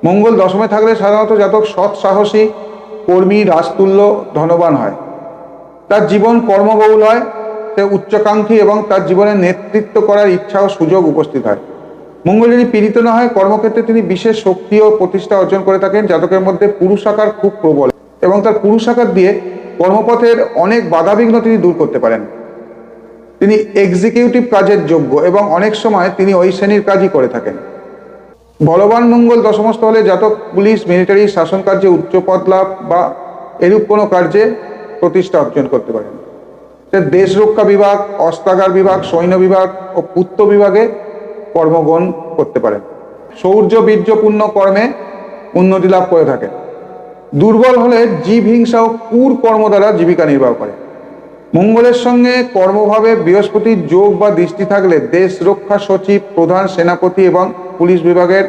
মঙ্গল দশমে থাকলে সাধারণত জাতক সৎ, সাহসী, কর্মী, রাজতুল্য, ধনবান হয়। তার জীবন কর্মবহুল হয়, সে উচ্চাকাঙ্ক্ষী এবং তার জীবনে নেতৃত্ব করার ইচ্ছা ও সুযোগ উপস্থিত হয়। মঙ্গল যদি পীড়িত না হয়, কর্মক্ষেত্রে তিনি বিশেষ শক্তি ও প্রতিষ্ঠা অর্জন করে থাকেন। জাতকের মধ্যে পুরুষাকার খুব প্রবল এবং তার পুরুষাকার দিয়ে কর্মপথের অনেক বাধাবিঘ্ন তিনি দূর করতে পারেন। তিনি এক্সিকিউটিভ কাজের যোগ্য এবং অনেক সময় তিনি ওই শ্রেণীর কাজই করে থাকেন। বলবান মঙ্গল দশমস্থ হলে জাতক পুলিশ, মিলিটারি, শাসন কার্যে উচ্চ পদ লাভ বা এরূপ কোনো কার্যে প্রতিষ্ঠা অর্জন করতে পারেন। দেশ রক্ষা বিভাগ, অস্ত্রাগার বিভাগ, সৈন্য বিভাগ ও পূর্ত বিভাগে কর্মগ্রহণ করতে পারেন। শৌর্য বীর্যপূর্ণ কর্মে উন্নতি লাভ করে থাকেন। দুর্বল হলে জীব হিংসা ও ক্রূর কর্ম দ্বারা জীবিকা নির্বাহ করে। মঙ্গলের সঙ্গে কর্মভাবে বৃহস্পতির যোগ বা দৃষ্টি থাকলে দেশ রক্ষা সচিব, প্রধান সেনাপতি এবং পুলিশ বিভাগের